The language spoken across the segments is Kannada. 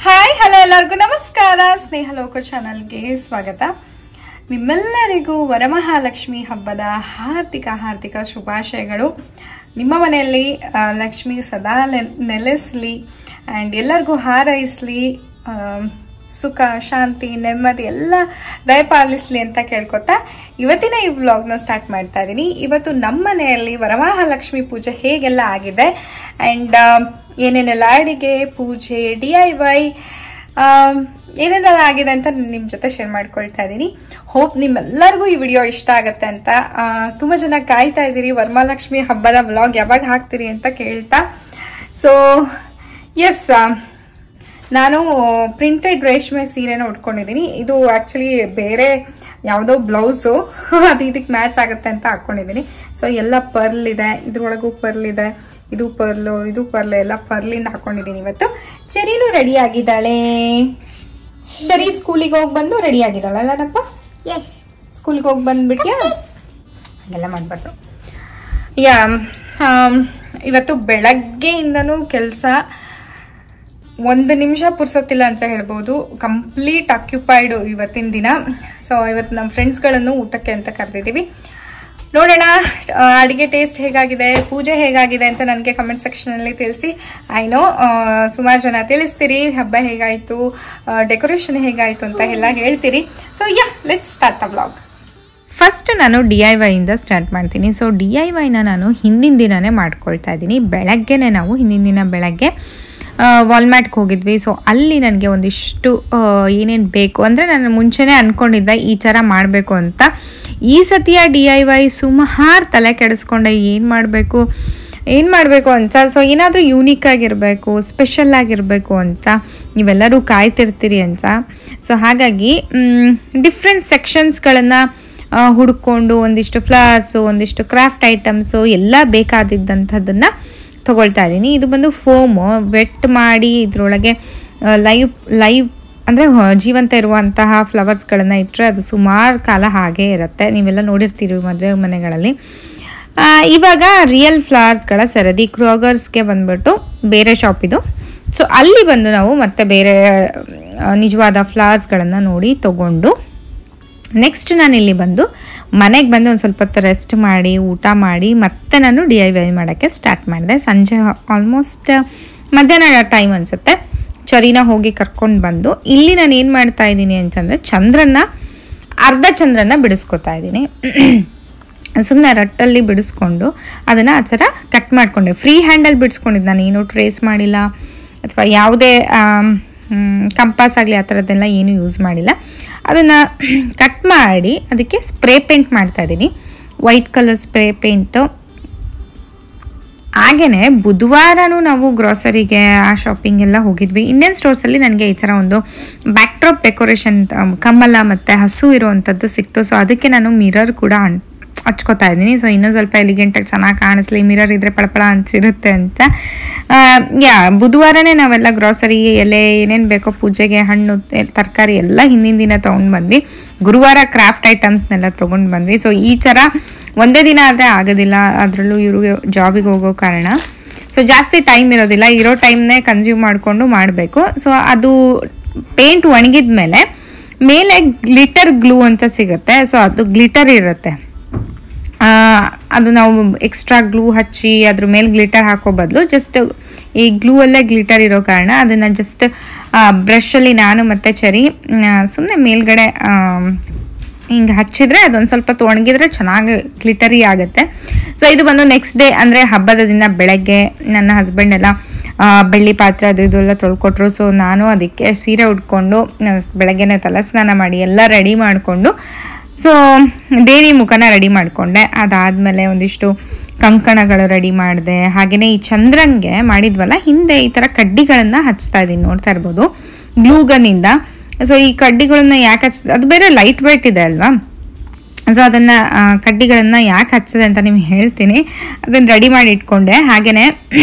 ಹಾಯ್ ಹಲೋ ಎಲ್ಲರಿಗೂ ನಮಸ್ಕಾರ. ಸ್ನೇಹಲೋಕ ಚಾನಲ್ಗೆ ಸ್ವಾಗತ. ನಿಮ್ಮೆಲ್ಲರಿಗೂ ವರಮಹಾಲಕ್ಷ್ಮಿ ಹಬ್ಬದ ಹಾರ್ದಿಕ ಶುಭಾಶಯಗಳು. ನಿಮ್ಮ ಮನೆಯಲ್ಲಿ ಲಕ್ಷ್ಮಿ ಸದಾ ನೆಲೆಸಲಿ ಆ್ಯಂಡ್ ಎಲ್ಲರಿಗೂ ಹಾರೈಸಲಿ, ಸುಖ ಶಾಂತಿ ನೆಮ್ಮದಿ ಎಲ್ಲ ದಯಪಾಲಿಸಲಿ ಅಂತ ಕೇಳ್ಕೊತಾ ಇವತ್ತಿನ ಈ ವ್ಲಾಗ್ನ ಸ್ಟಾರ್ಟ್ ಮಾಡ್ತಾ ಇದ್ದೀನಿ. ಇವತ್ತು ನಮ್ಮ ಮನೆಯಲ್ಲಿ ವರಮಹಾಲಕ್ಷ್ಮಿ ಪೂಜೆ ಹೇಗೆಲ್ಲ ಆಗಿದೆ ಆ್ಯಂಡ್ ಏನೇನೆಲ್ಲ ಅಡಿಗೆ ಪೂಜೆ DIY ಏನೇನೆಲ್ಲ ಆಗಿದೆ ಅಂತ ನಿಮ್ ಜೊತೆ ಶೇರ್ ಮಾಡ್ಕೊಳ್ತಾ ಇದ್ದೀನಿ. ಹೋಪ್ ನಿಮ್ಮೆಲ್ಲರಿಗೂ ಈ ವಿಡಿಯೋ ಇಷ್ಟ ಆಗತ್ತೆ ಅಂತ. ತುಂಬಾ ಜನ ಕಾಯ್ತಾ ಇದ್ದೀರಿ ವರಮಹಾಲಕ್ಷ್ಮಿ ಹಬ್ಬದ ವ್ಲಾಗ್ ಯಾವಾಗ ಹಾಕ್ತೀರಿ ಅಂತ ಕೇಳ್ತಾ. ಸೊ ಎಸ್, ನಾನು ಪ್ರಿಂಟೆಡ್ ರೇಷ್ಮೆ ಸೀರೆನ ಉಟ್ಕೊಂಡಿದ್ದೀನಿ. ಇದು ಆಕ್ಚುಲಿ ಬೇರೆ ಯಾವುದೋ ಬ್ಲೌಸು, ಅದು ಇದಕ್ಕೆ ಮ್ಯಾಚ್ ಆಗುತ್ತೆ ಅಂತ ಹಾಕೊಂಡಿದ್ದೀನಿ. ಸೊ ಎಲ್ಲ ಪರ್ಲ್ ಇದೆ, ಇದ್ರೊಳಗೂ ಪರ್ಲ್ ಇದೆ, ಇದು ಪರ್ಲು ಇದು ಪರ್ಲು ಎಲ್ಲ ಪರ್ಲಿಂದ ಹಾಕೊಂಡಿದ್ದೀನಿ. ಇವತ್ತು ಚೆರಿನೂ ರೆಡಿ ಆಗಿದ್ದಾಳೆ. ಚೆರಿ ಸ್ಕೂಲಿಗೆ ಹೋಗಿ ಬಂದು ರೆಡಿ ಆಗಿದ್ದಾಳಲ್ಲಪ್ಪ? ಎಸ್, ಸ್ಕೂಲಿಗೆ ಹೋಗಿ ಬಂದ್ಬಿಟ್ಯಾ? ಹಾಗೆಲ್ಲ ಮಾಡ್ಬಾರ್ದು. ಇವತ್ತು ಬೆಳಗ್ಗೆಯಿಂದನೂ ಕೆಲಸ, ಒಂದು ನಿಮಿಷ ಪುರ್ಸೊತ್ತಿಲ್ಲ ಅಂತ ಹೇಳ್ಬೋದು. ಕಂಪ್ಲೀಟ್ ಆಕ್ಯುಪೈಡ್ ಇವತ್ತಿನ ದಿನ. ಸೊ ಇವತ್ತು ನಮ್ಮ ಫ್ರೆಂಡ್ಸ್ಗಳನ್ನು ಊಟಕ್ಕೆ ಅಂತ ಕರೆದಿದ್ದೀವಿ. ನೋಡೋಣ ಅಡಿಗೆ ಟೇಸ್ಟ್ ಹೇಗಾಗಿದೆ, ಪೂಜೆ ಹೇಗಾಗಿದೆ ಅಂತ ನನಗೆ ಕಮೆಂಟ್ ಸೆಕ್ಷನ್ ಅಲ್ಲಿ ತಿಳಿಸಿ. ಐ ನೋ ಸುಮಾರು ಜನ ತಿಳಿಸ್ತೀರಿ ಹಬ್ಬ ಹೇಗಾಯ್ತು, ಡೆಕೋರೇಷನ್ ಹೇಗಾಯ್ತು ಅಂತ ಎಲ್ಲ ಹೇಳ್ತೀರಿ. So let's start the vlog. First ನಾನು DIY ಇಂದ ಸ್ಟಾರ್ಟ್ ಮಾಡ್ತೀನಿ. ಸೊ DIYನ ನಾನು ಹಿಂದಿನ ದಿನನೇ ಮಾಡ್ಕೊಳ್ತಾ ಇದ್ದೀನಿ. ಬೆಳಗ್ಗೆನೆ ನಾವು ಹಿಂದಿನ ದಿನ ಬೆಳಗ್ಗೆ ವಾಲ್ಮಾರ್ಟ್ಗೆ ಹೋಗಿದ್ವಿ. ಸೊ ಅಲ್ಲಿ ನನಗೆ ಒಂದಿಷ್ಟು ಏನೇನು ಬೇಕು ಅಂದರೆ ನಾನು ಮುಂಚೆನೇ ಅಂದ್ಕೊಂಡಿದ್ದೆ ಈ ಥರ ಮಾಡಬೇಕು ಅಂತ. ಈ ಸತಿಯ DIY ಸುಮಾರು ತಲೆ ಕೆಡಿಸ್ಕೊಂಡೆ, ಏನು ಮಾಡಬೇಕು ಅಂತ. ಸೊ ಏನಾದರೂ ಯೂನಿಕ್ ಆಗಿರಬೇಕು, ಸ್ಪೆಷಲ್ ಆಗಿರಬೇಕು ಅಂತ ನೀವೆಲ್ಲರೂ ಕಾಯ್ತಿರ್ತೀರಿ ಅಂತ. ಸೊ ಹಾಗಾಗಿ ಡಿಫ್ರೆಂಟ್ ಸೆಕ್ಷನ್ಸ್ಗಳನ್ನು ಹುಡ್ಕೊಂಡು ಒಂದಿಷ್ಟು ಫ್ಲವರ್ಸು, ಒಂದಿಷ್ಟು ಕ್ರಾಫ್ಟ್ ಐಟಮ್ಸು ಎಲ್ಲ ಬೇಕಾದಿದ್ದಂಥದ್ದನ್ನು ತಗೊಳ್ತಾ ಇದ್ದೀನಿ. ಇದು ಬಂದು ಫೋಮು ವೆಟ್ ಮಾಡಿ ಇದರೊಳಗೆ ಲೈವ್ ಅಂದರೆ ಜೀವಂತ ಇರುವಂತಹ ಫ್ಲವರ್ಸ್ಗಳನ್ನು ಇಟ್ಟರೆ ಅದು ಸುಮಾರು ಕಾಲ ಹಾಗೇ ಇರುತ್ತೆ. ನೀವೆಲ್ಲ ನೋಡಿರ್ತೀರಿ ಮದುವೆ ಮನೆಗಳಲ್ಲಿ. ಇವಾಗ ರಿಯಲ್ ಫ್ಲವರ್ಸ್ಗಳ ಸರದಿ ಕ್ರೋಗರ್ಸ್ಗೆ ಬಂದ್ಬಿಟ್ಟು ಬೇರೆ ಶಾಪ್ ಇದು. ಸೊ ಅಲ್ಲಿ ಬಂದು ನಾವು ಮತ್ತೆ ಬೇರೆ ನಿಜವಾದ ಫ್ಲವರ್ಸ್ಗಳನ್ನು ನೋಡಿ ತಗೊಂಡು ನೆಕ್ಸ್ಟ್ ನಾನು ಇಲ್ಲಿ ಬಂದು ಮನೆಗೆ ಬಂದು ಒಂದು ಸ್ವಲ್ಪ ಹೊತ್ತು ರೆಸ್ಟ್ ಮಾಡಿ ಊಟ ಮಾಡಿ ಮತ್ತೆ ನಾನು DIY ಮಾಡೋಕ್ಕೆ ಸ್ಟಾರ್ಟ್ ಮಾಡಿದೆ. ಸಂಜೆ ಆಲ್ಮೋಸ್ಟ್ ಮಧ್ಯಾಹ್ನ ಟೈಮ್ ಅನಿಸುತ್ತೆ. ಚರಿನ ಹೋಗಿ ಕರ್ಕೊಂಡು ಬಂದು ಇಲ್ಲಿ ನಾನು ಏನು ಮಾಡ್ತಾ ಇದ್ದೀನಿ ಅಂತಂದರೆ ಅರ್ಧ ಚಂದ್ರನ ಬಿಡಿಸ್ಕೊತಾ ಇದ್ದೀನಿ. ಸುಮ್ಮನೆ ರಟ್ಟಲ್ಲಿ ಬಿಡಿಸ್ಕೊಂಡು ಅದನ್ನು ಆ ಥರ ಕಟ್ ಮಾಡಿಕೊಂಡೆ. ಫ್ರೀ ಹ್ಯಾಂಡಲ್ಲಿ ಬಿಡಿಸ್ಕೊಂಡಿದ್ದು, ನಾನು ಏನೂ ಟ್ರೇಸ್ ಮಾಡಿಲ್ಲ ಅಥವಾ ಯಾವುದೇ ಕಂಪಾಸ್ ಆಗಲಿ ಆ ಥರದ್ದೆಲ್ಲ ಏನೂ ಯೂಸ್ ಮಾಡಿಲ್ಲ. ಅದನ್ನು ಕಟ್ ಮಾಡಿ ಅದಕ್ಕೆ ಸ್ಪ್ರೇ ಪೇಂಟ್ ಮಾಡ್ತಾ ಇದ್ದೀನಿ, ವೈಟ್ ಕಲರ್ ಸ್ಪ್ರೇ ಪೇಂಟು. ಹಾಗೆಯೇ ಬುಧವಾರನೂ ನಾವು ಗ್ರಾಸರಿಗೆ ಆ ಶಾಪಿಂಗ್ ಎಲ್ಲ ಹೋಗಿದ್ವಿ. ಇಂಡಿಯನ್ ಸ್ಟೋರ್ಸಲ್ಲಿ ನನಗೆ ಈ ಥರ ಒಂದು ಬ್ಯಾಕ್ಡ್ರಾಪ್ ಡೆಕೋರೇಷನ್ ಕಮಲ ಮತ್ತು ಹಸು ಇರೋವಂಥದ್ದು ಸಿಕ್ತು. ಸೊ ಅದಕ್ಕೆ ನಾನು ಮಿರರ್ ಕೂಡ ಹಚ್ಕೋತಾ ಇದ್ದೀನಿ. ಸೊ ಇನ್ನೂ ಸ್ವಲ್ಪ ಎಲಿಗೆಂಟಾಗಿ ಚೆನ್ನಾಗಿ ಕಾಣಿಸ್ಲಿ, ಮಿರರ್ ಇದ್ದರೆ ಪಳಪಳ ಅನಿಸಿರುತ್ತೆ ಅಂತ. ಬುಧವಾರನೇ ನಾವೆಲ್ಲ ಗ್ರಾಸರಿ ಎಲೆ ಏನೇನು ಬೇಕೋ ಪೂಜೆಗೆ, ಹಣ್ಣು ತರಕಾರಿ ಎಲ್ಲ ಹಿಂದಿನ ದಿನ ತೊಗೊಂಡು ಬಂದ್ವಿ. ಗುರುವಾರ ಕ್ರಾಫ್ಟ್ ಐಟಮ್ಸ್ನೆಲ್ಲ ತೊಗೊಂಡು ಬಂದ್ವಿ. ಸೊ ಈ ಥರ ಒಂದೇ ದಿನ ಆದರೆ ಆಗೋದಿಲ್ಲ, ಅದರಲ್ಲೂ ಇವ್ರಿಗೆ ಜಾಬಿಗೆ ಹೋಗೋ ಕಾರಣ. ಸೊ ಜಾಸ್ತಿ ಟೈಮ್ ಇರೋದಿಲ್ಲ, ಇರೋ ಟೈಮ್ನೇ ಕನ್ಸ್ಯೂಮ್ ಮಾಡಿಕೊಂಡು ಮಾಡಬೇಕು. ಸೊ ಅದು ಪೇಂಟ್ ಒಣಗಿದ ಮೇಲೆ ಗ್ಲಿಟರ್ ಗ್ಲೂ ಅಂತ ಸಿಗುತ್ತೆ. ಸೊ ಅದು ಗ್ಲಿಟರ್ ಇರುತ್ತೆ, ಅದು ನಾವು ಎಕ್ಸ್ಟ್ರಾ ಗ್ಲೂ ಹಚ್ಚಿ ಅದ್ರ ಮೇಲೆ ಗ್ಲಿಟರ್ ಹಾಕೋ ಬದಲು ಜಸ್ಟ್ ಈ ಗ್ಲೂ ಅಲ್ಲೇ ಗ್ಲಿಟರ್ ಇರೋ ಕಾರಣ ಅದನ್ನು ಜಸ್ಟ್ ಬ್ರಷಲ್ಲಿ ನಾನು ಮತ್ತು ಚರಿ ಸುಮ್ಮನೆ ಮೇಲ್ಗಡೆ ಹಿಂಗೆ ಹಚ್ಚಿದ್ರೆ ಅದೊಂದು ಸ್ವಲ್ಪ ಒಣಗಿದ್ರೆ ಚೆನ್ನಾಗಿ ಗ್ಲಿಟರಿ ಆಗುತ್ತೆ. ಸೊ ಇದು ಬಂದು ನೆಕ್ಸ್ಟ್ ಡೇ ಅಂದರೆ ಹಬ್ಬದ ದಿನ ಬೆಳಗ್ಗೆ ನನ್ನ ಹಸ್ಬೆಂಡ್ ಎಲ್ಲ ಬೆಳ್ಳಿ ಪಾತ್ರೆ ಅದು ಇದೆಲ್ಲ ತೊಳ್ಕೊಟ್ರು. ಸೊ ನಾನು ಅದಕ್ಕೆ ಸೀರೆ ಉಟ್ಕೊಂಡು ಬೆಳಗ್ಗೆನೆ ತಲೆ ಸ್ನಾನ ಮಾಡಿ ಎಲ್ಲ ರೆಡಿ ಮಾಡಿಕೊಂಡು ಸೊ ದೇವಿ ಮುಖನ ರೆಡಿ ಮಾಡಿಕೊಂಡೆ. ಅದಾದಮೇಲೆ ಒಂದಿಷ್ಟು ಕಂಕಣಗಳು ರೆಡಿ ಮಾಡಿದೆ. ಹಾಗೆಯೇ ಈ ಚಂದ್ರಂಗೆ ಮಾಡಿದ್ವಲ್ಲ ಹಿಂದೆ ಈ ಥರ ಕಡ್ಡಿಗಳನ್ನು ಹಚ್ತಾ ಇದ್ದೀನಿ, ನೋಡ್ತಾ ಇರ್ಬೋದು ಗ್ಲೂಗನ್ನಿಂದ. ಸೊ ಈ ಕಡ್ಡಿಗಳನ್ನ ಯಾಕೆ ಹಚ್ಚಿದೆ, ಅದು ಬೇರೆ ಲೈಟ್ ವೇಟ್ ಇದೆ ಅಲ್ವಾ. ಸೊ ಅದನ್ನು ಕಡ್ಡಿಗಳನ್ನು ಯಾಕೆ ಹಚ್ಚಿದೆ ಅಂತ ನಿಮ್ಗೆ ಹೇಳ್ತೀನಿ. ಅದನ್ನು ರೆಡಿ ಮಾಡಿ ಇಟ್ಕೊಂಡೆ. ಹಾಗೆಯೇ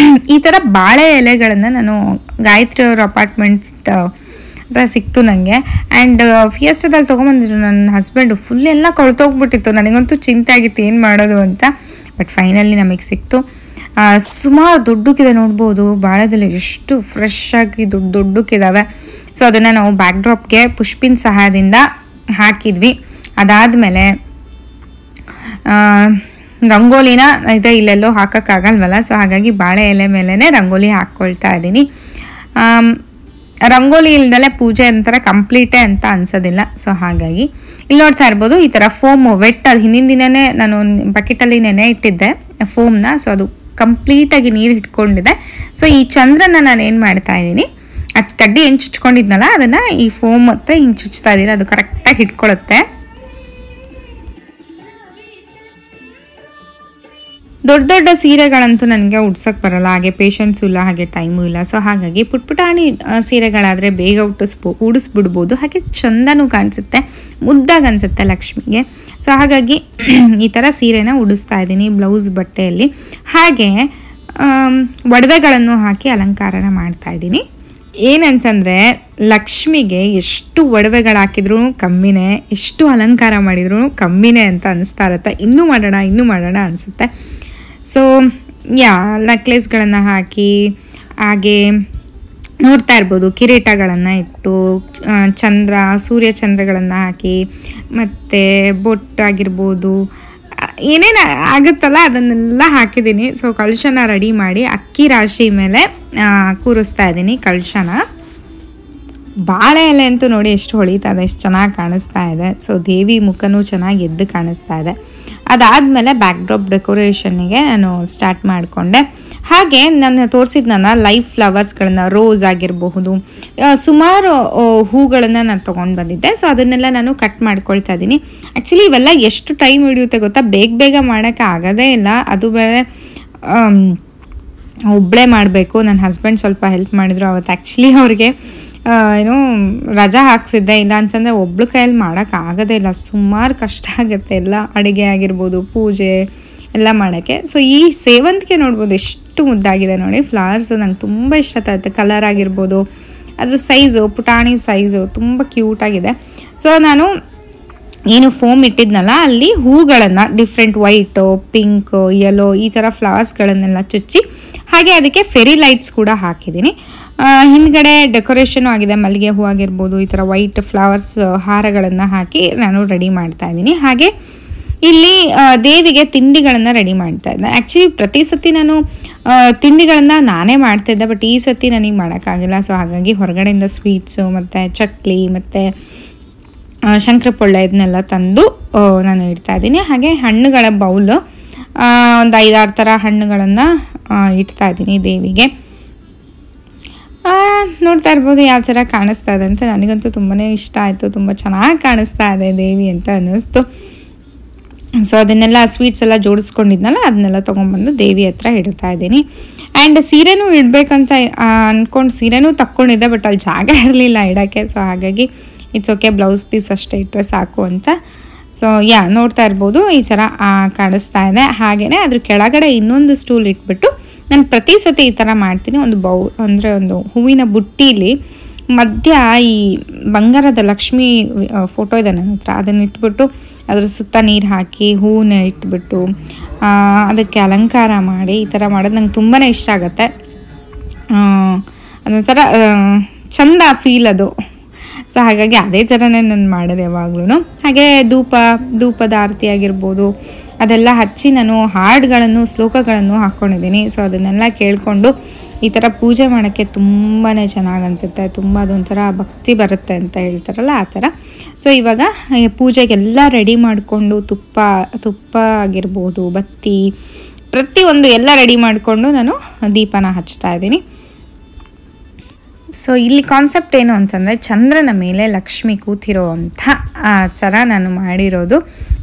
ಈ ಥರ ಬಾಳೆ ಎಲೆಗಳನ್ನು ನಾನು ಗಾಯತ್ರಿ ಅವ್ರ ಅಪಾರ್ಟ್ಮೆಂಟ್ ಸಿಕ್ತು ನನಗೆ. ಆ್ಯಂಡ್ ಫಿಯೆಸ್ಟಾದಲ್ಲಿ ತೊಗೊಂಬಂದಿದ್ರು ನನ್ನ ಹಸ್ಬೆಂಡು. ಫುಲ್ ಎಲ್ಲ ಕೊಳ್ತೋಗ್ಬಿಟ್ಟಿತ್ತು. ನನಗಂತೂ ಚಿಂತೆ ಆಗಿತ್ತು ಏನು ಮಾಡೋದು ಅಂತ. ಬಟ್ ಫೈನಲಿ ನಮಗೆ ಸಿಕ್ತು. ಸುಮಾರು ದೊಡ್ಡಕ್ಕಿದೆ ನೋಡ್ಬೋದು. ಬಾಳೆದೆಲೆ ಎಷ್ಟು ಫ್ರೆಶ್ ಆಗಿ ದೊಡ್ಡಕ್ಕಿದ್ದಾವೆ. ಸೊ ಅದನ್ನು ನಾವು ಬ್ಯಾಕ್ ಡ್ರಾಪ್ಗೆ ಪುಷ್ಪಿನ ಸಹಾಯದಿಂದ ಹಾಕಿದ್ವಿ. ಅದಾದಮೇಲೆ ರಂಗೋಲಿನ ಇದೆ ಇಲ್ಲೆಲ್ಲೋ ಹಾಕೋಕ್ಕಾಗಲ್ವಲ್ಲ, ಸೊ ಹಾಗಾಗಿ ಬಾಳೆ ಎಲೆ ಮೇಲೇ ರಂಗೋಲಿ ಹಾಕ್ಕೊಳ್ತಾ ಇದ್ದೀನಿ. ರಂಗೋಲಿ ಇಲ್ದಲೆ ಪೂಜೆ ಒಂಥರ ಕಂಪ್ಲೀಟೇ ಅಂತ ಅನ್ಸೋದಿಲ್ಲ. ಸೊ ಹಾಗಾಗಿ ಇಲ್ಲಿ ನೋಡ್ತಾ ಇರ್ಬೋದು, ಈ ಥರ ಫೋಮ್ ವೆಟ್, ಅದು ಹಿಂದಿನ ದಿನವೇ ನಾನು ಬಕೆಟಲ್ಲಿ ನೆನೆ ಇಟ್ಟಿದ್ದೆ ಫೋಮ್ನ. ಸೊ ಅದು ಕಂಪ್ಲೀಟಾಗಿ ನೀರು ಇಟ್ಕೊಂಡಿದೆ. ಸೊ ಈ ಚಂದ್ರನ ನಾನು ಏನು ಮಾಡ್ತಾ ಇದ್ದೀನಿ, ಅದು ಕಡ್ಡಿ ಏನು ಚುಚ್ಕೊಂಡಿದ್ನಲ್ಲ ಅದನ್ನು ಈ ಫೋಮ್ ಹತ್ರ ಹಿಂಗೆ ಚುಚ್ತಾ ಇದ್ದೀನಿ, ಅದು ಕರೆಕ್ಟಾಗಿ ಹಿಡ್ಕೊಳುತ್ತೆ. ದೊಡ್ಡ ದೊಡ್ಡ ಸೀರೆಗಳಂತೂ ನನಗೆ ಉಡ್ಸೋಕ್ಕೆ ಬರಲ್ಲ, ಹಾಗೆ ಪೇಷನ್ಸು ಇಲ್ಲ, ಹಾಗೆ ಟೈಮು ಇಲ್ಲ. ಸೊ ಹಾಗಾಗಿ ಪುಟ್ಪುಟಾಣಿ ಸೀರೆಗಳಾದರೆ ಬೇಗ ಉಡಿಸ್ಬಿಡ್ಬೋದು, ಹಾಗೆ ಚಂದನೂ ಕಾಣಿಸುತ್ತೆ, ಮುದ್ದಾಗಿ ಅನಿಸುತ್ತೆ ಲಕ್ಷ್ಮಿಗೆ. ಸೊ ಹಾಗಾಗಿ ಈ ಥರ ಸೀರೆನ ಉಡಿಸ್ತಾ ಇದ್ದೀನಿ ಬ್ಲೌಸ್ ಬಟ್ಟೆಯಲ್ಲಿ. ಹಾಗೆ ಒಡವೆಗಳನ್ನು ಹಾಕಿ ಅಲಂಕಾರನ ಮಾಡ್ತಾ ಇದ್ದೀನಿ. ಏನಂತಂದರೆ ಲಕ್ಷ್ಮಿಗೆ ಎಷ್ಟು ಒಡವೆಗಳು ಹಾಕಿದ್ರೂ ಕಮ್ಮಿನೇ, ಎಷ್ಟು ಅಲಂಕಾರ ಮಾಡಿದ್ರೂ ಕಮ್ಮಿನೇ ಅಂತ ಅನಿಸ್ತಾ ಇರುತ್ತೆ. ಇನ್ನೂ ಮಾಡೋಣ ಅನಿಸುತ್ತೆ. ಸೊ ನೆಕ್ಲೆಸ್ಗಳನ್ನು ಹಾಕಿ, ಹಾಗೆ ನೋಡ್ತಾ ಇರ್ಬೋದು ಕಿರೀಟಗಳನ್ನು ಇಟ್ಟು, ಸೂರ್ಯ ಚಂದ್ರಗಳನ್ನು ಹಾಕಿ, ಮತ್ತು ಬೊಟ್ಟಾಗಿರ್ಬೋದು, ಏನೇನು ಆಗುತ್ತಲ್ಲ ಅದನ್ನೆಲ್ಲ ಹಾಕಿದ್ದೀನಿ. ಸೊ ಕಳಶನ ರೆಡಿ ಮಾಡಿ ಅಕ್ಕಿ ರಾಶಿ ಮೇಲೆ ಕೂರಿಸ್ತಾ ಇದ್ದೀನಿ ಕಳಶನ. ಬಾಳೆ ಎಲೆ ಅಂತೂ ನೋಡಿ ಎಷ್ಟು ಹೊಳಿತಾ ಇದೆ, ಎಷ್ಟು ಚೆನ್ನಾಗಿ ಕಾಣಿಸ್ತಾ ಇದೆ. ಸೊ ದೇವಿ ಮುಖನೂ ಚೆನ್ನಾಗಿ ಎದ್ದು ಕಾಣಿಸ್ತಾ ಇದೆ. ಅದಾದಮೇಲೆ ಬ್ಯಾಕ್ ಡ್ರಾಪ್ ಡೆಕೋರೇಷನ್ನಿಗೆ ನಾನು ಸ್ಟಾರ್ಟ್ ಮಾಡಿಕೊಂಡೆ. ಹಾಗೆ ನಾನು ತೋರಿಸಿದ್ನಲ್ಲ ಲೈವ್ ಫ್ಲವರ್ಸ್ಗಳನ್ನ, ರೋಸ್ ಆಗಿರಬಹುದು, ಸುಮಾರು ಹೂಗಳನ್ನು ನಾನು ತೊಗೊಂಡು ಬಂದಿದ್ದೆ. ಸೊ ಅದನ್ನೆಲ್ಲ ನಾನು ಕಟ್ ಮಾಡ್ಕೊಳ್ತಾ ಇದ್ದೀನಿ. ಆ್ಯಕ್ಚುಲಿ ಇವೆಲ್ಲ ಎಷ್ಟು ಟೈಮ್ ಹಿಡಿಯುತ್ತೆ ಗೊತ್ತಾ, ಬೇಗ ಮಾಡೋಕ್ಕೆ ಆಗೋದೇ ಇಲ್ಲ. ಅದು ಬೇರೆ ಒಬ್ಬಳೇ ಮಾಡಬೇಕು. ನನ್ನ ಹಸ್ಬೆಂಡ್ ಸ್ವಲ್ಪ ಹೆಲ್ಪ್ ಮಾಡಿದ್ರು ಅವತ್ತು. ಆ್ಯಕ್ಚುಲಿ ಅವ್ರಿಗೆ ರಜಾ ಹಾಕ್ಸಿದ್ದೆ, ಇಲ್ಲ ಅಂತಂದರೆ ಒಬ್ಳು ಕೈಯಲ್ಲಿ ಮಾಡೋಕ್ಕಾಗೋದೇ ಇಲ್ಲ, ಸುಮಾರು ಕಷ್ಟ ಆಗುತ್ತೆ ಎಲ್ಲ ಅಡುಗೆ ಆಗಿರ್ಬೋದು, ಪೂಜೆ ಎಲ್ಲ ಮಾಡೋಕ್ಕೆ. ಸೊ ಈ ಸೇವಂತಿಗೆ ನೋಡ್ಬೋದು ಎಷ್ಟು ಮುದ್ದಾಗಿದೆ ನೋಡಿ, ಫ್ಲವರ್ಸು ನಂಗೆ ತುಂಬ ಇಷ್ಟ ಆಗುತ್ತೆ. ಕಲರ್ ಆಗಿರ್ಬೋದು, ಅದ್ರ ಸೈಜು ಪುಟಾಣಿ ಸೈಜು ತುಂಬ ಕ್ಯೂಟಾಗಿದೆ. ಸೊ ನಾನು ಏನು ಫೋಮ್ ಇಟ್ಟಿದ್ನಲ್ಲ ಅಲ್ಲಿ ಹೂಗಳನ್ನು ಡಿಫ್ರೆಂಟ್ ವೈಟು, ಪಿಂಕು, ಯೆಲ್ಲೋ ಈ ಥರ ಫ್ಲವರ್ಸ್ಗಳನ್ನೆಲ್ಲ ಚುಚ್ಚಿ, ಹಾಗೆ ಅದಕ್ಕೆ ಫೆರಿ ಲೈಟ್ಸ್ ಕೂಡ ಹಾಕಿದ್ದೀನಿ. ಹಿಂದ್ಗಡೆ ಡೆಕೋರೇಷನು ಆಗಿದೆ, ಮಲ್ಲಿಗೆ ಹೂ ಆಗಿರ್ಬೋದು, ಈ ಥರ ವೈಟ್ ಫ್ಲವರ್ಸ್ ಹಾರಗಳನ್ನು ಹಾಕಿ ನಾನು ರೆಡಿ ಮಾಡ್ತಾ ಇದ್ದೀನಿ. ಹಾಗೆ ಇಲ್ಲಿ ದೇವಿಗೆ ತಿಂಡಿಗಳನ್ನು ರೆಡಿ ಮಾಡ್ತಾ ಇದ್ದೆ. ಆ್ಯಕ್ಚುಲಿ ಪ್ರತಿ ಸತಿ ನಾನು ತಿಂಡಿಗಳನ್ನು ನಾನೇ ಮಾಡ್ತಾಯಿದ್ದೆ, ಬಟ್ ಈ ಸತಿ ನನಗೆ ಮಾಡೋಕ್ಕಾಗಿಲ್ಲ. ಸೊ ಹಾಗಾಗಿ ಹೊರಗಡೆಯಿಂದ ಸ್ವೀಟ್ಸು ಮತ್ತು ಚಕ್ಲಿ ಮತ್ತು ಶಂಕರಪೊಳ್ಳೆ ಇದನ್ನೆಲ್ಲ ತಂದು ನಾನು ಇಡ್ತಾ ಇದ್ದೀನಿ. ಹಾಗೆ ಹಣ್ಣುಗಳ ಬೌಲು, ಒಂದು 5-6 ಥರ ಹಣ್ಣುಗಳನ್ನು ಇಡ್ತಾ ಇದ್ದೀನಿ ದೇವಿಗೆ. ನೋಡ್ತಾ ಇರ್ಬೋದು ಯಾವ ಥರ ಕಾಣಿಸ್ತಾ ಇದೆ ಅಂತ. ನನಗಂತೂ ತುಂಬಾ ಇಷ್ಟ ಆಯಿತು, ತುಂಬ ಚೆನ್ನಾಗಿ ಕಾಣಿಸ್ತಾ ಇದೆ ದೇವಿ ಅಂತ ಅನ್ನಿಸ್ತು. ಸೊ ಅದನ್ನೆಲ್ಲ ಸ್ವೀಟ್ಸ್ ಎಲ್ಲ ಜೋಡಿಸ್ಕೊಂಡಿದ್ನಲ್ಲ ಅದನ್ನೆಲ್ಲ ತೊಗೊಂಬಂದು ದೇವಿ ಹತ್ರ ಇಡ್ತಾ ಇದ್ದೀನಿ. ಆ್ಯಂಡ್ ಸೀರೆನೂ ಇಡಬೇಕಂತ ಅಂದ್ಕೊಂಡು ಸೀರೆನೂ ತಕ್ಕೊಂಡಿದ್ದೆ, ಬಟ್ ಅಲ್ಲಿ ಜಾಗ ಇರಲಿಲ್ಲ ಇಡೋಕ್ಕೆ. ಸೊ ಹಾಗಾಗಿ ಇಟ್ಸ್ ಓಕೆ, ಬ್ಲೌಸ್ ಪೀಸ್ ಅಷ್ಟೇ ಇಟ್ಟರೆ ಸಾಕು ಅಂತ. ಸೊ ನೋಡ್ತಾ ಇರ್ಬೋದು ಈ ಥರ ಕಾಣಿಸ್ತಾ ಇದೆ. ಹಾಗೆಯೇ ಅದ್ರ ಕೆಳಗಡೆ ಇನ್ನೊಂದು ಸ್ಟೂಲ್ ಇಟ್ಬಿಟ್ಟು ನಾನು ಪ್ರತಿ ಸತಿ ಈ ಥರ ಮಾಡ್ತೀನಿ. ಒಂದು ಅಂದರೆ ಒಂದು ಹೂವಿನ ಬುಟ್ಟೀಲಿ ಮಧ್ಯ ಈ ಬಂಗಾರದ ಲಕ್ಷ್ಮಿ ಫೋಟೋ ಇದೆ ನನ್ನ ಹತ್ರ, ಅದನ್ನು ಇಟ್ಬಿಟ್ಟು ಅದ್ರ ಸುತ್ತ ನೀರು ಹಾಕಿ ಹೂವನ್ನ ಇಟ್ಬಿಟ್ಟು ಅದಕ್ಕೆ ಅಲಂಕಾರ ಮಾಡಿ ಈ ಥರ ಮಾಡೋದು ನಂಗೆ ತುಂಬಾ ಇಷ್ಟ ಆಗುತ್ತೆ. ಅದೊಂಥರ ಚಂದ ಫೀಲ್ ಅದು. ಸೊ ಹಾಗಾಗಿ ಅದೇ ಥರನೇ ನಾನು ಮಾಡೋದು ಯಾವಾಗ್ಲೂ. ಹಾಗೆ ಧೂಪದ ಆರತಿ ಆಗಿರ್ಬೋದು ಅದೆಲ್ಲ ಹಚ್ಚಿ ನಾನು ಹಾಡುಗಳನ್ನು ಶ್ಲೋಕಗಳನ್ನು ಹಾಕ್ಕೊಂಡಿದ್ದೀನಿ. ಸೊ ಅದನ್ನೆಲ್ಲ ಕೇಳಿಕೊಂಡು ಈ ಥರ ಪೂಜೆ ಮಾಡೋಕ್ಕೆ ತುಂಬಾ ಚೆನ್ನಾಗಿ ಅನಿಸುತ್ತೆ, ತುಂಬ ಅದೊಂಥರ ಭಕ್ತಿ ಬರುತ್ತೆ ಅಂತ ಹೇಳ್ತಾರಲ್ಲ ಆ ಥರ. ಸೊ ಇವಾಗ ಪೂಜೆಗೆಲ್ಲ ರೆಡಿ ಮಾಡಿಕೊಂಡು ತುಪ್ಪ ಆಗಿರ್ಬೋದು, ಬತ್ತಿ, ಪ್ರತಿಯೊಂದು ಎಲ್ಲ ರೆಡಿ ಮಾಡಿಕೊಂಡು ನಾನು ದೀಪನ ಹಚ್ತಾ ಇದ್ದೀನಿ. ಸೊ ಇಲ್ಲಿ ಕಾನ್ಸೆಪ್ಟ್ ಏನು ಅಂತಂದರೆ ಚಂದ್ರನ ಮೇಲೆ ಲಕ್ಷ್ಮಿ ಕೂತಿರೋ ಅಂಥ ಥರ ನಾನು ಮಾಡಿರೋದು.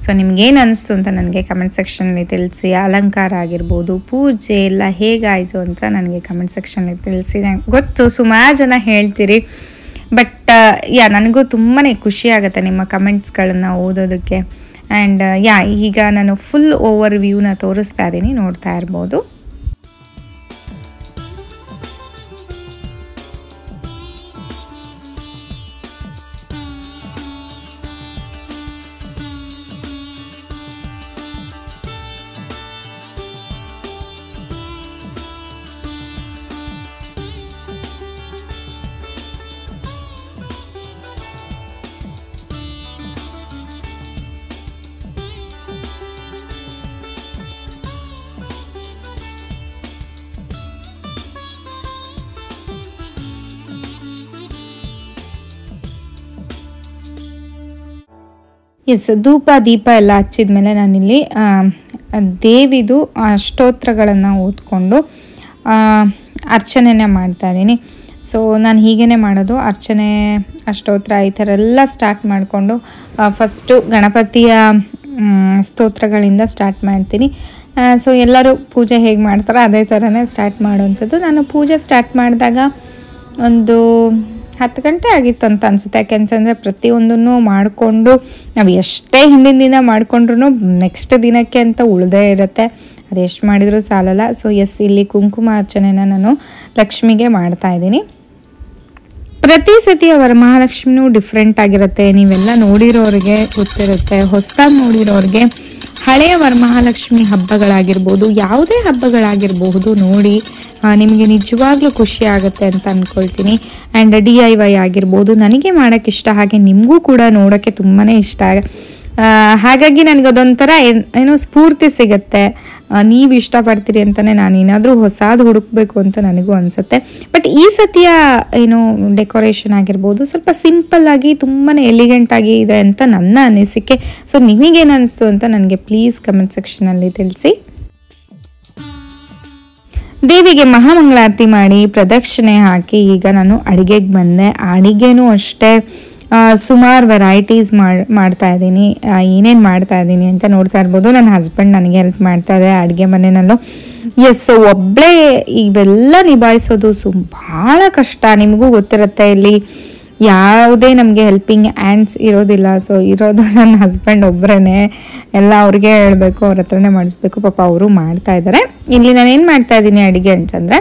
ಸೊ ನಿಮ್ಗೇನು ಅನ್ನಿಸ್ತು ಅಂತ ನನಗೆ ಕಮೆಂಟ್ ಸೆಕ್ಷನಲ್ಲಿ ತಿಳಿಸಿ. ಅಲಂಕಾರ ಆಗಿರ್ಬೋದು, ಪೂಜೆ ಎಲ್ಲ ಹೇಗಾಯಿತು ಅಂತ ನನಗೆ ಕಮೆಂಟ್ ಸೆಕ್ಷನಲ್ಲಿ ತಿಳಿಸಿ. ನಂಗೆ ಗೊತ್ತು ಸುಮಾರು ಜನ ಹೇಳ್ತೀರಿ, ಬಟ್ ನನಗೂ ತುಂಬಾ ಖುಷಿ ಆಗುತ್ತೆ ನಿಮ್ಮ ಕಮೆಂಟ್ಸ್ಗಳನ್ನು ಓದೋದಕ್ಕೆ. ಆ್ಯಂಡ್ ಈಗ ನಾನು ಫುಲ್ ಓವರ್ ವ್ಯೂನ ತೋರಿಸ್ತಾ ಇದ್ದೀನಿ, ನೋಡ್ತಾ ಇರ್ಬೋದು. ಎಸ್, ಧೂಪ ದೀಪ ಎಲ್ಲ ಹಚ್ಚಿದ್ಮೇಲೆ ನಾನಿಲ್ಲಿ ದೇವಿದು ಸ್ತೋತ್ರಗಳನ್ನು ಓದ್ಕೊಂಡು ಅರ್ಚನೆನೇ ಮಾಡ್ತಾಯಿದ್ದೀನಿ. ಸೊ ನಾನು ಹೀಗೇ ಮಾಡೋದು, ಅರ್ಚನೆ ಸ್ತೋತ್ರ ಈ ಥರ ಎಲ್ಲ ಸ್ಟಾರ್ಟ್ ಮಾಡಿಕೊಂಡು ಫಸ್ಟು ಗಣಪತಿಯ ಸ್ತೋತ್ರಗಳಿಂದ ಸ್ಟಾರ್ಟ್ ಮಾಡ್ತೀನಿ. ಸೊ ಎಲ್ಲರೂ ಪೂಜೆ ಹೇಗೆ ಮಾಡ್ತಾರೋ ಅದೇ ಥರನೇ ಸ್ಟಾರ್ಟ್ ಮಾಡೋವಂಥದ್ದು. ನಾನು ಪೂಜೆ ಸ್ಟಾರ್ಟ್ ಮಾಡಿದಾಗ ಒಂದು 10 ಗಂಟೆ ಆಗಿತ್ತು ಅಂತ ಅನಿಸುತ್ತೆ. ಯಾಕೆಂತಂದರೆ ಪ್ರತಿಯೊಂದನ್ನು ಮಾಡಿಕೊಂಡು ನಾವು ಎಷ್ಟೇ ಹಿಂದಿನ ದಿನ ಮಾಡಿಕೊಂಡ್ರೂ ನೆಕ್ಸ್ಟ್ ದಿನಕ್ಕೆ ಅಂತ ಉಳಿದೇ ಇರುತ್ತೆ, ಅದೆಷ್ಟು ಮಾಡಿದರೂ ಸಾಲಲ್ಲ. ಸೊ ಎಸ್, ಇಲ್ಲಿ ಕುಂಕುಮ ಅರ್ಚನೆನ ನಾನು ಲಕ್ಷ್ಮಿಗೆ ಮಾಡ್ತಾಯಿದ್ದೀನಿ. ಪ್ರತಿ ಸತಿ ವರಮಹಾಲಕ್ಷ್ಮಿನೂ ಡಿಫ್ರೆಂಟ್ ಆಗಿರುತ್ತೆ. ನೀವೆಲ್ಲ ನೋಡಿರೋರಿಗೆ ಗೊತ್ತಿರುತ್ತೆ, ಹೊಸದಾಗಿ ನೋಡಿರೋರಿಗೆ ಹಳೆಯ ವರಮಹಾಲಕ್ಷ್ಮಿ ಹಬ್ಬಗಳಾಗಿರ್ಬೋದು, ಯಾವುದೇ ಹಬ್ಬಗಳಾಗಿರಬಹುದು ನೋಡಿ ನಿಮಗೆ ನಿಜವಾಗ್ಲೂ ಖುಷಿ ಆಗುತ್ತೆ ಅಂತ ಅಂದ್ಕೊಳ್ತೀನಿ. ಆ್ಯಂಡ್ DIY ಆಗಿರ್ಬೋದು, ನನಗೆ ಮಾಡೋಕ್ಕೆ ಇಷ್ಟ, ಹಾಗೆ ನಿಮಗೂ ಕೂಡ ನೋಡೋಕ್ಕೆ ತುಂಬಾ ಇಷ್ಟ. ಹಾಗಾಗಿ ನನಗದೊಂಥರ ಏನೋ ಸ್ಫೂರ್ತಿ ಸಿಗುತ್ತೆ. ನೀವು ಇಷ್ಟಪಡ್ತೀರಿ ಅಂತಲೇ ನಾನು ಏನಾದರೂ ಹೊಸದು ಹುಡುಕಬೇಕು ಅಂತ ನನಗೂ ಅನಿಸುತ್ತೆ. ಬಟ್ ಈ ಸತಿಯ ಏನು ಡೆಕೋರೇಷನ್ ಆಗಿರ್ಬೋದು ಸ್ವಲ್ಪ ಸಿಂಪಲ್ಲಾಗಿ ತುಂಬಾ ಎಲಿಗೆಂಟಾಗಿ ಇದೆ ಅಂತ ನನ್ನ ಅನಿಸಿಕೆ. ಸೊ ನಿಮಗೇನು ಅನಿಸ್ತು ಅಂತ ನನಗೆ ಪ್ಲೀಸ್ ಕಮೆಂಟ್ ಸೆಕ್ಷನಲ್ಲಿ ತಿಳಿಸಿ. ದೇವಿಗೆ ಮಹಾಮಂಗಳಾರತಿ ಮಾಡಿ ಪ್ರದಕ್ಷಿಣೆ ಹಾಕಿ ಈಗ ನಾನು ಅಡುಗೆಗೆ ಬಂದೆ. ಅಡುಗೆನೂ ಅಷ್ಟೇ ಸುಮಾರು ವೆರೈಟೀಸ್ ಮಾಡ್ತಾ ಇದ್ದೀನಿ. ಏನೇನು ಮಾಡ್ತಾ ಇದ್ದೀನಿ ಅಂತ ನೋಡ್ತಾ ಇರ್ಬೋದು. ನನ್ನ ಹಸ್ಬೆಂಡ್ ನನಗೆ ಹೆಲ್ಪ್ ಮಾಡ್ತಾ ಇದೆ ಅಡುಗೆ ಮನೆಯಲ್ಲೂ. ಎಸ್, ಒಬ್ಬಳೇ ಇವೆಲ್ಲ ನಿಭಾಯಿಸೋದು ಭಾಳ ಕಷ್ಟ. ನಿಮಗೂ ಗೊತ್ತಿರುತ್ತೆ, ಇಲ್ಲಿ ಯಾವುದೇ ನಮಗೆ ಹೆಲ್ಪಿಂಗ್ ಹ್ಯಾಂಡ್ಸ್ ಇರೋದಿಲ್ಲ. ಸೊ ಇರೋದು ನನ್ನ ಹಸ್ಬೆಂಡ್ ಒಬ್ಬರೇ, ಎಲ್ಲ ಅವ್ರಿಗೆ ಹೇಳಬೇಕು, ಅವ್ರ ಹತ್ರನೇ ಮಾಡಿಸ್ಬೇಕು. ಪಾಪ ಅವರು ಮಾಡ್ತಾ ಇದ್ದಾರೆ. ಇಲ್ಲಿ ನಾನೇನು ಮಾಡ್ತಾ ಇದ್ದೀನಿ ಅಡುಗೆ ಅಂತಂದರೆ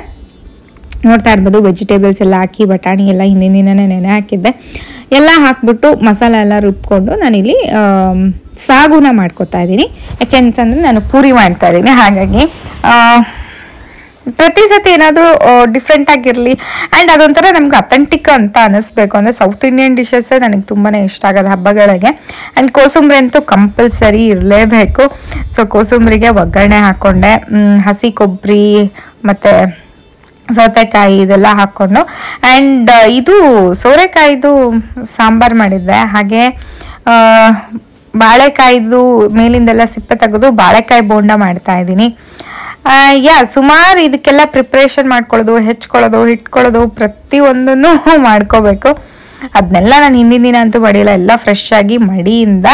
ನೋಡ್ತಾ ಇರ್ಬೋದು, ವೆಜಿಟೇಬಲ್ಸ್ ಎಲ್ಲ ಹಾಕಿ ಬಟಾಣಿ ಎಲ್ಲ ಹಿಂದಿನ ದಿನನೇ ನೆನೆ ಹಾಕಿದ್ದೆ. ಎಲ್ಲ ಹಾಕ್ಬಿಟ್ಟು ಮಸಾಲೆ ಎಲ್ಲ ರುಬ್ಕೊಂಡು ನಾನಿಲ್ಲಿ ಸಾಗುನ ಮಾಡ್ಕೊತಾ ಇದ್ದೀನಿ. ಯಾಕೆಂತಂದರೆ ನಾನು ಪೂರಿ ಮಾಡ್ತಾ ಇದ್ದೀನಿ. ಹಾಗಾಗಿ ಪ್ರತಿ ಸತಿ ಏನಾದರೂ ಡಿಫ್ರೆಂಟ್ ಆಗಿರಲಿ ಆ್ಯಂಡ್ ಅದೊಂಥರ ನಮ್ಗೆ ಅಥೆಂಟಿಕ್ ಅಂತ ಅನ್ನಿಸ್ಬೇಕು. ಅಂದರೆ ಸೌತ್ ಇಂಡಿಯನ್ ಡಿಶಸ್ಸೇ ನನಗೆ ತುಂಬಾ ಇಷ್ಟ ಆಗೋದು ಹಬ್ಬಗಳಿಗೆ. ಆ್ಯಂಡ್ ಕೋಸಂಬರಿ ಅಂತೂ ಕಂಪಲ್ಸರಿ ಇರಲೇಬೇಕು. ಸೊ ಕೋಸಂಬರಿಗೆ ಒಗ್ಗರಣೆ ಹಾಕ್ಕೊಂಡೆ, ಹಸಿ ಕೊಬ್ಬರಿ ಮತ್ತು ಸೌತೆಕಾಯಿ ಇದೆಲ್ಲ ಹಾಕ್ಕೊಂಡು, ಆ್ಯಂಡ್ ಇದು ಸೋರೆಕಾಯಿದು ಸಾಂಬಾರು ಮಾಡಿದ್ದೆ. ಹಾಗೆ ಬಾಳೆಕಾಯಿದು ಮೇಲಿಂದೆಲ್ಲ ಸಿಪ್ಪೆ ತೆಗೆದು ಬಾಳೆಕಾಯಿ ಬೋಂಡ ಮಾಡ್ತಾ ಇದ್ದೀನಿ. ಸುಮಾರು ಇದಕ್ಕೆಲ್ಲ ಪ್ರಿಪ್ರೇಷನ್ ಮಾಡ್ಕೊಳ್ಳೋದು, ಹೆಚ್ಕೊಳ್ಳೋದು, ಇಟ್ಕೊಳ್ಳೋದು ಪ್ರತಿಯೊಂದನ್ನು ಮಾಡ್ಕೋಬೇಕು. ಅದನ್ನೆಲ್ಲ ನಾನು ಹಿಂದಿನ ದಿನ ಅಂತೂ ಮಾಡಿಲ್ಲ. ಎಲ್ಲ ಫ್ರೆಶ್ ಆಗಿ ಮಡಿಯಿಂದ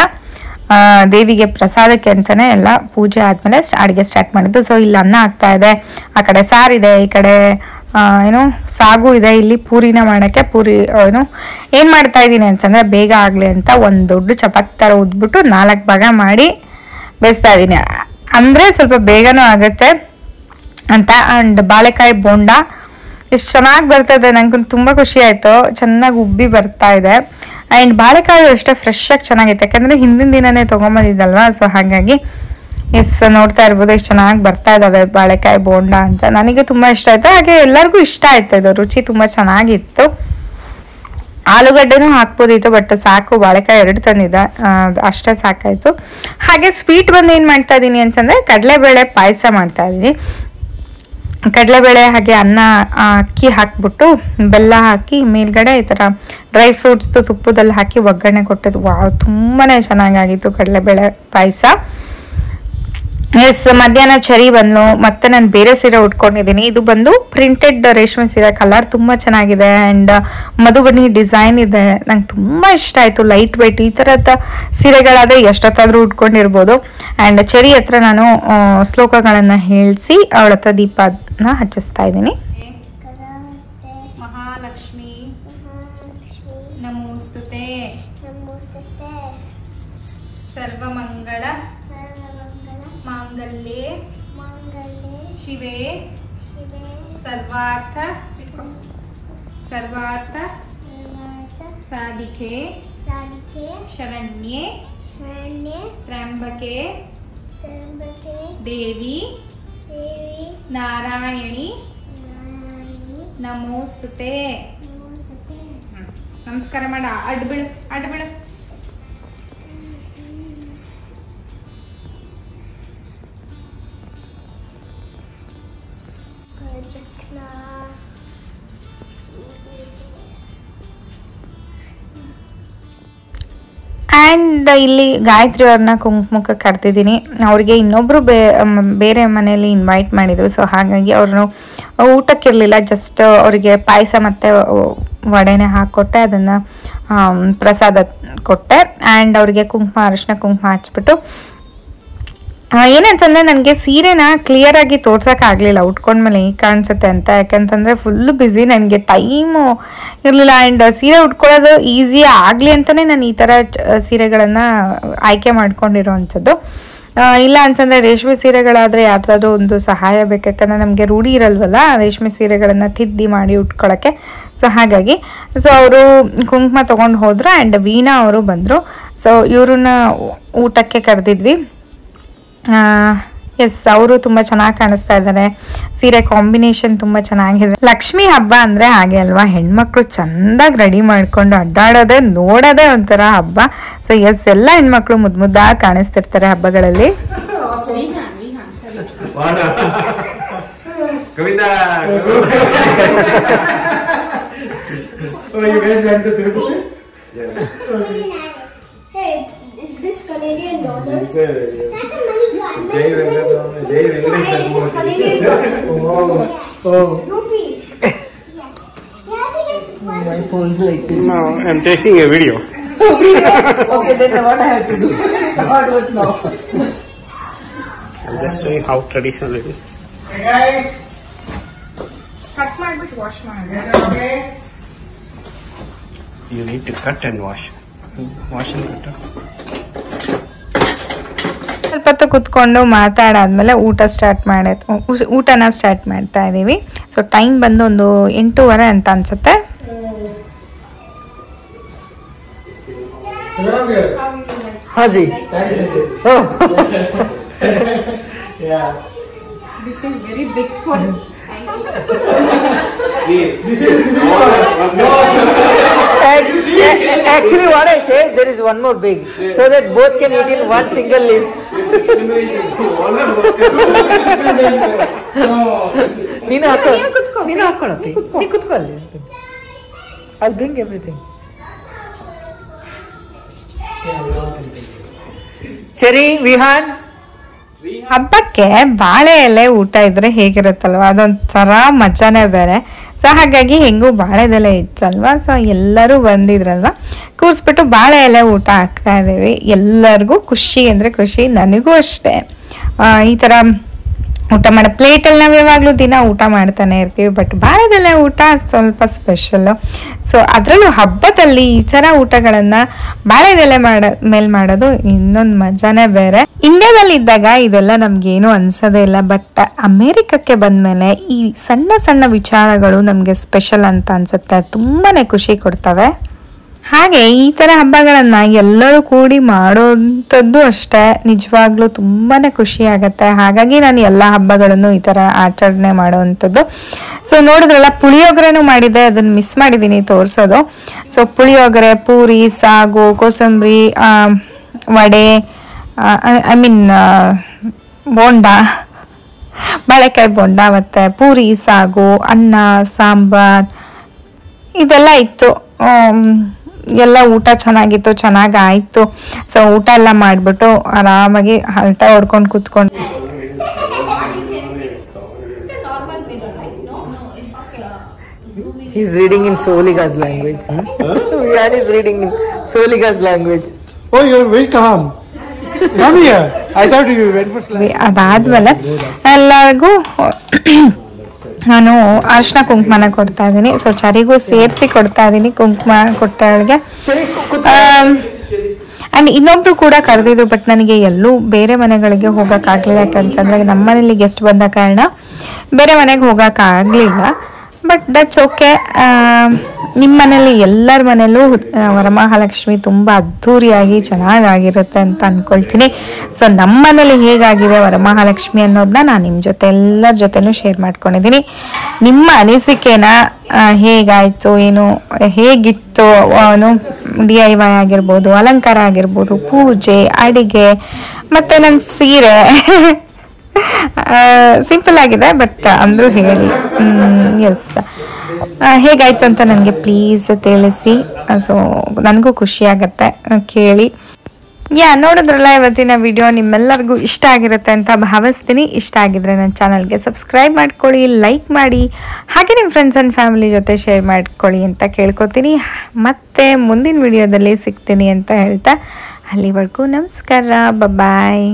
ದೇವಿಗೆ ಪ್ರಸಾದಕ್ಕೆ ಅಂತಲೇ ಎಲ್ಲ ಪೂಜೆ ಆದಮೇಲೆ ಅಡುಗೆ ಸ್ಟಾರ್ಟ್ ಮಾಡಿದ್ದು. ಸೊ ಇಲ್ಲಿ ಅನ್ನ ಆಗ್ತಾ ಇದೆ, ಆ ಕಡೆ ಸಾರಿದೆ, ಈ ಕಡೆ ಏನು ಸಾಗು ಇದೆ. ಇಲ್ಲಿ ಪೂರಿನ ಮಾಡೋಕ್ಕೆ ಏನು ಮಾಡ್ತಾ ಇದ್ದೀನಿ ಅಂತಂದರೆ ಬೇಗ ಆಗಲಿ ಅಂತ ಒಂದು ದೊಡ್ಡ ಚಪಾತಿ ಥರ ಉದ್ಬಿಟ್ಟು 4 ಭಾಗ ಮಾಡಿ ಬೇಯಿಸ್ತಾ ಇದ್ದೀನಿ. ಅಂದರೆ ಸ್ವಲ್ಪ ಬೇಗನೂ ಆಗುತ್ತೆ ಅಂತ. ಆ್ಯಂಡ್ ಬಾಳೆಕಾಯಿ ಬೋಂಡ ಎಷ್ಟು ಚೆನ್ನಾಗಿ ಬರ್ತದೆ, ನನಗೂ ತುಂಬ ಖುಷಿ ಆಯಿತು. ಚೆನ್ನಾಗಿ ಉಬ್ಬಿ ಬರ್ತಾ ಇದೆ. ಆ್ಯಂಡ್ ಬಾಳೆಕಾಯಿ ಅಷ್ಟೇ ಫ್ರೆಶ್ ಆಗಿ ಚೆನ್ನಾಗಿತ್ತು, ಯಾಕಂದರೆ ಹಿಂದಿನ ದಿನನೇ ತೊಗೊಂಬಂದಿದ್ದಲ್ವ. ಸೊ ಹಾಗಾಗಿ ಎಸ್, ನೋಡ್ತಾ ಇರ್ಬೋದು ಎಷ್ಟು ಚೆನ್ನಾಗಿ ಬರ್ತಾ ಇದ್ದಾವೆ ಬಾಳೆಕಾಯಿ ಬೋಂಡ ಅಂತ. ನನಗೆ ತುಂಬ ಇಷ್ಟ ಆಯಿತು, ಹಾಗೆ ಎಲ್ಲರಿಗೂ ಇಷ್ಟ ಆಯ್ತು. ಇದು ರುಚಿ ತುಂಬ ಚೆನ್ನಾಗಿತ್ತು. ಆಲೂಗಡ್ಡೆನೂ ಹಾಕ್ಬೋದಿತ್ತು, ಬಟ್ ಸಾಕು, ಬಾಳೆಕಾಯಿ 2 ತಂದಿದ್ದೆ, ಅಷ್ಟೇ ಸಾಕಾಯಿತು. ಹಾಗೆ ಸ್ವೀಟ್ ಬಂದು ಏನು ಮಾಡ್ತಾ ಇದ್ದೀನಿ ಅಂತಂದರೆ ಕಡಲೆಬೇಳೆ ಪಾಯಸ ಮಾಡ್ತಾ ಇದ್ದೀನಿ. ಕಡಲೆಬೇಳೆ ಹಾಗೆ ಅನ್ನ ಅಕ್ಕಿ ಹಾಕ್ಬಿಟ್ಟು ಬೆಲ್ಲ ಹಾಕಿ ಮೇಲ್ಗಡೆ ಈ ಥರ ಡ್ರೈ ಫ್ರೂಟ್ಸ್ದು ತುಪ್ಪದಲ್ಲಿ ಹಾಕಿ ಒಗ್ಗರಣೆ ಕೊಟ್ಟಿದ್ದು. ವಾವ್, ತುಂಬಾ ಚೆನ್ನಾಗಾಗಿತ್ತು ಕಡಲೆಬೇಳೆ ಪಾಯಸ. ಎಸ್, ಮಧ್ಯಾಹ್ನ ಚರಿ ಬಂದು ಮತ್ತೆ ನಾನು ಬೇರೆ ಸೀರೆ ಉಟ್ಕೊಂಡಿದ್ದೀನಿ. ಇದು ಬಂದು ಪ್ರಿಂಟೆಡ್ ರೇಷ್ಮೆ ಸೀರೆ, ಕಲರ್ ತುಂಬ ಚೆನ್ನಾಗಿದೆ ಆ್ಯಂಡ್ ಮಧುಬನಿ ಡಿಸೈನ್ ಇದೆ. ನಂಗೆ ತುಂಬ ಇಷ್ಟ ಆಯಿತು. ಲೈಟ್ ವೆಯ್ಟ್ ಈ ಥರದ ಸೀರೆಗಳಾದರೆ ಎಷ್ಟೊತ್ತಾದರೂ ಉಟ್ಕೊಂಡಿರ್ಬೋದು. ಆ್ಯಂಡ್ ಚರಿ ಹತ್ರ ನಾನು ಶ್ಲೋಕಗಳನ್ನು ಹೇಳಿಸಿ ಅವಳ ಹತ್ರ ದೀಪನ ಹಚ್ಚಿಸ್ತಾ ಇದ್ದೀನಿ. ಮಹಾಲಕ್ಷ್ಮಿ ನಮೋಸ್ತುತೆ, ಸರ್ವಮಂಗಳ ಮಾಂಗಲ್ಯೆ ಶಿವೆ ಸರ್ವಾರ್ಥ ಸಾಧಿಕೆ ಶರಣ್ಯೆ ತ್ರ್ಯಂಬಕೆ ದೇವಿ ನಾರಾಯಣಿ ನಮೋಸ್ತುತೆ. ನಮಸ್ಕಾರ ಮಾಡ, ಅಡ್ಬಿಳು. ಆ್ಯಂಡ್ ಇಲ್ಲಿ ಗಾಯತ್ರಿ ಅವ್ರನ್ನ ಕುಂಕುಮಕ್ಕೆ ಕರ್ತಿದ್ದೀನಿ. ಅವ್ರಿಗೆ ಇನ್ನೊಬ್ಬರು ಬೇರೆ ಮನೆಯಲ್ಲಿ ಇನ್ವೈಟ್ ಮಾಡಿದರು. ಸೊ ಹಾಗಾಗಿ ಅವ್ರನ್ನು ಊಟಕ್ಕಿರಲಿಲ್ಲ, ಜಸ್ಟ್ ಅವರಿಗೆ ಪಾಯಸ ಮತ್ತು ವಡೆನೇ ಹಾಕ್ಕೊಟ್ಟೆ, ಅದನ್ನು ಪ್ರಸಾದ ಕೊಟ್ಟೆ. ಆ್ಯಂಡ್ ಅವ್ರಿಗೆ ಅರಿಶಿನ ಕುಂಕುಮ ಹಚ್ಬಿಟ್ಟು ಏನಂತಂದರೆ ನನಗೆ ಸೀರೆನ ಕ್ಲಿಯರಾಗಿ ತೋರ್ಸೋಕ್ಕಾಗಲಿಲ್ಲ ಉಟ್ಕೊಂಡ್ಮೇಲೆ ಈಗ ಕಾಣಿಸುತ್ತೆ ಅಂತ. ಯಾಕಂತಂದರೆ ಫುಲ್ಲು ಬ್ಯುಸಿ, ನನಗೆ ಟೈಮು ಇರಲಿಲ್ಲ. ಆ್ಯಂಡ್ ಸೀರೆ ಉಟ್ಕೊಳ್ಳೋದು ಈಸಿ ಆಗಲಿ ಅಂತಲೇ ನಾನು ಈ ಥರ ಸೀರೆಗಳನ್ನು ಆಯ್ಕೆ ಮಾಡ್ಕೊಂಡಿರೋ ಅಂಥದ್ದು. ಇಲ್ಲ ಅಂತಂದರೆ ರೇಷ್ಮೆ ಸೀರೆಗಳಾದರೆ ಯಾವ್ದಾದ್ರು ಒಂದು ಸಹಾಯ ಬೇಕು, ಯಾಕಂದರೆ ನಮಗೆ ರೂಢಿ ಇರಲ್ವಲ್ಲ ರೇಷ್ಮೆ ಸೀರೆಗಳನ್ನು ತಿದ್ದಿ ಮಾಡಿ ಉಟ್ಕೊಳ್ಳೋಕ್ಕೆ. ಸೊ ಹಾಗಾಗಿ ಅವರು ಕುಂಕುಮ ತೊಗೊಂಡು ಹೋದರು. ಆ್ಯಂಡ್ ವೀಣಾ ಅವರು ಬಂದರು. ಸೊ ಇವ್ರನ್ನ ಊಟಕ್ಕೆ ಕರೆದಿದ್ವಿ. ಎಸ್, ಅವರು ತುಂಬ ಚೆನ್ನಾಗಿ ಕಾಣಿಸ್ತಾ ಇದ್ದಾರೆ. ಸೀರೆ ಕಾಂಬಿನೇಷನ್ ತುಂಬ ಚೆನ್ನಾಗಿದೆ. ಲಕ್ಷ್ಮಿ ಹಬ್ಬ ಅಂದರೆ ಹಾಗೆ ಅಲ್ವಾ, ಹೆಣ್ಮಕ್ಳು ಚೆಂದಾಗಿ ರೆಡಿ ಮಾಡಿಕೊಂಡು ಅಡ್ಡಾಡೋದೇ ನೋಡೋದೇ ಒಂಥರ ಹಬ್ಬ. ಸೊ ಎಸ್, ಎಲ್ಲ ಹೆಣ್ಮಕ್ಳು ಮುದ್ದಾಗಿ ಕಾಣಿಸ್ತಿರ್ತಾರೆ ಹಬ್ಬಗಳಲ್ಲಿ. Canadian dollars. Rupees. My phone's like this. No, I'm taking a video. Okay, then what I have to do? What was now? I'm just showing how traditional it is. Hey guys. Cut ಮಾಡಿಬಿಟ್ಟು ವಾಶ್ ಮಾಡಿ. You need to cut and wash. Wash and cut. ಸ್ವಲ್ಪ ಹೊತ್ತು ಕುತ್ಕೊಂಡು ಮಾತಾಡಾದ್ಮೇಲೆ ಊಟನ ಸ್ಟಾರ್ಟ್ ಮಾಡ್ತಾ ಇದ್ದೀವಿ. ಸೊ ಟೈಮ್ ಬಂದು ಒಂದು 8:15 ಅಂತ ಅನ್ಸುತ್ತೆ. Haji. Oh. Yeah. This is very big for This is Actually, what I say, there is one more big, so that both can eat in one single leaf. ನೀನು ಹಾಕೊಳ್ಳಿ. I'll bring everything. Cherry, Vihan. ಹಬ್ಬಕ್ಕೆ ಬಾಳೆ ಎಲೆ ಊಟ ಇದ್ರೆ ಹೇಗಿರುತ್ತಲ್ವ, ಅದೊಂಥರ ಮಜಾನೇ ಬೇರೆ. ಸೊ ಹಾಗಾಗಿ ಹೆಂಗೂ ಬಾಳೆದೆಲೆ ಇತ್ತಲ್ವ, ಸೊ ಎಲ್ಲರೂ ಬಂದಿದ್ರಲ್ವ, ಕೂರಿಸ್ಬಿಟ್ಟು ಬಾಳೆ ಎಲೆ ಊಟ ಹಾಕ್ತಾ ಇದ್ದೀವಿ. ಎಲ್ಲರಿಗೂ ಖುಷಿ ಅಂದರೆ ಖುಷಿ, ನನಗೂ ಅಷ್ಟೇ. ಈ ಥರ ಊಟ ಮಾಡೋ ಪ್ಲೇಟಲ್ಲಿ ನಾವು ಯಾವಾಗಲೂ ದಿನ ಊಟ ಮಾಡ್ತಾನೆ ಇರ್ತೀವಿ, ಬಟ್ ಬಾಳೆದೆಲೆ ಊಟ ಸ್ವಲ್ಪ ಸ್ಪೆಷಲ್ಲು. ಸೊ ಅದರಲ್ಲೂ ಹಬ್ಬದಲ್ಲಿ ಈ ಥರ ಊಟಗಳನ್ನು ಬಾಳೆದೆಲೆ ಮೇಲೆ ಮಾಡೋದು ಇನ್ನೊಂದು ಮಜಾನೇ ಬೇರೆ. ಇಂಡಿಯಾದಲ್ಲಿ ಇದ್ದಾಗ ಇದೆಲ್ಲ ನಮಗೇನು ಅನ್ಸೋದೇ ಇಲ್ಲ, ಬಟ್ ಅಮೇರಿಕಕ್ಕೆ ಬಂದಮೇಲೆ ಈ ಸಣ್ಣ ಸಣ್ಣ ವಿಚಾರಗಳು ನಮಗೆ ಸ್ಪೆಷಲ್ ಅಂತ ಅನ್ಸುತ್ತೆ, ತುಂಬಾ ಖುಷಿ ಕೊಡ್ತವೆ. ಹಾಗೆ ಈ ಥರ ಹಬ್ಬಗಳನ್ನು ಎಲ್ಲರೂ ಕೂಡಿ ಮಾಡೋಂಥದ್ದು ಅಷ್ಟೇ ನಿಜವಾಗ್ಲೂ ತುಂಬಾ ಖುಷಿ ಆಗುತ್ತೆ. ಹಾಗಾಗಿ ನಾನು ಎಲ್ಲ ಹಬ್ಬಗಳನ್ನು ಈ ಥರ ಆಚರಣೆ ಮಾಡೋವಂಥದ್ದು. ಸೊ ನೋಡಿದ್ರಲ್ಲ, ಪುಳಿಯೋಗರೆನೂ ಮಾಡಿದ್ದೆ, ಅದನ್ನು ಮಿಸ್ ಮಾಡಿದ್ದೀನಿ ತೋರಿಸೋದು. ಸೊ ಪುಳಿಯೋಗರೆ, ಪೂರಿ, ಸಾಗು, ಕೋಸಂಬರಿ, ವಡೆ, ಬೋಂಡ, ಬಾಳೆಕಾಯಿ ಬೋಂಡ, ಮತ್ತು ಪೂರಿ, ಸಾಗು, ಅನ್ನ, ಸಾಂಬಾರ್ ಇದೆಲ್ಲ ಇತ್ತು. ಎಲ್ಲ ಊಟ ಚೆನ್ನಾಗಿತ್ತು, ಚೆನ್ನಾಗಾಯಿತು. ಸೊ ಊಟ ಎಲ್ಲ ಮಾಡಿಬಿಟ್ಟು ಆರಾಮಾಗಿ ಹಲ್ಟ ಹೊಡ್ಕೊಂಡು ಕೂತ್ಕೊಂಡು He's reading in Soliga's language. Vihan is reading in Soliga's language. Oh, you're very calm. Come here. I thought you went for slide. ಅದಾದ್ಮೇಲೆ ಎಲ್ಲರಿಗೂ ನಾನು ಅರಿಶಿನ ಕುಂಕುಮನ ಕೊಡ್ತಾ ಇದ್ದೀನಿ. ಸೊ ಚರಿಗೂ ಸೇರಿಸಿ ಕೊಡ್ತಾ ಇದ್ದೀನಿ ಕುಂಕುಮ ಕೊಟ್ಟವಳಿಗೆ. ಆ್ಯಂಡ್ ಇನ್ನೊಬ್ರು ಕೂಡ ಕರೆದಿದ್ರು, ಬಟ್ ನನಗೆ ಎಲ್ಲೂ ಬೇರೆ ಮನೆಗಳಿಗೆ ಹೋಗೋಕ್ಕಾಗಲಿಲ್ಲ. ಯಾಕಂತಂದರೆ ನಮ್ಮ ಮನೇಲಿ ಗೆಸ್ಟ್ ಬಂದ ಕಾರಣ ಬೇರೆ ಮನೆಗೆ ಹೋಗೋಕ್ಕಾಗಲಿಲ್ಲ. But that's okay. ನಿಮ್ಮ ಮನೇಲಿ ಎಲ್ಲರ ಮನೇಲೂ ವರಮಹಾಲಕ್ಷ್ಮಿ ತುಂಬ ಅದ್ಧೂರಿಯಾಗಿ ಚೆನ್ನಾಗಾಗಿರುತ್ತೆ ಅಂತ ಅಂದ್ಕೊಳ್ತೀನಿ. ಸೊ ನಮ್ಮ ಮನೇಲಿ ಹೇಗಾಗಿದೆ ವರಮಹಾಲಕ್ಷ್ಮಿ ಅನ್ನೋದನ್ನ ನಾನು ನಿಮ್ಮ ಜೊತೆ ಎಲ್ಲರ ಜೊತೆನೂ ಶೇರ್ ಮಾಡ್ಕೊಂಡಿದ್ದೀನಿ. ನಿಮ್ಮ ಅನಿಸಿಕೆನ ಹೇಗಾಯಿತು, ಏನು ಹೇಗಿತ್ತು, DIY ಆಗಿರ್ಬೋದು, ಅಲಂಕಾರ ಆಗಿರ್ಬೋದು, ಪೂಜೆ, ಅಡಿಗೆ ಮತ್ತು ನನ್ನ ಸೀರೆ ಸಿಂಪಲ್ ಆಗಿದೆ, ಬಟ್ ಅಂದರೂ ಹೇಳಿ. ಎಸ್, ಹೇಗಾಯಿತು ಅಂತ ನನಗೆ ಪ್ಲೀಸ್ ತಿಳಿಸಿ. ಸೊ ನನಗೂ ಖುಷಿ ಆಗುತ್ತೆ ಕೇಳಿ. ನೋಡಿದ್ರಲ್ಲ ಇವತ್ತಿನ ವಿಡಿಯೋ ನಿಮ್ಮೆಲ್ಲರಿಗೂ ಇಷ್ಟ ಆಗಿರುತ್ತೆ ಅಂತ ಭಾವಿಸ್ತೀನಿ. ಇಷ್ಟ ಆಗಿದ್ರೆ ನನ್ನ ಚಾನಲ್ಗೆ ಸಬ್ಸ್ಕ್ರೈಬ್ ಮಾಡ್ಕೊಳ್ಳಿ, ಲೈಕ್ ಮಾಡಿ, ಹಾಗೆ ನಿಮ್ಮ ಫ್ರೆಂಡ್ಸ್ ಆ್ಯಂಡ್ ಫ್ಯಾಮಿಲಿ ಜೊತೆ ಶೇರ್ ಮಾಡ್ಕೊಳ್ಳಿ ಅಂತ ಕೇಳ್ಕೊತೀನಿ. ಮತ್ತೆ ಮುಂದಿನ ವಿಡಿಯೋದಲ್ಲಿ ಸಿಗ್ತೀನಿ ಅಂತ ಹೇಳ್ತಾ ಅಲ್ಲಿವರೆಗೂ ನಮಸ್ಕಾರ, ಬಾಯ್.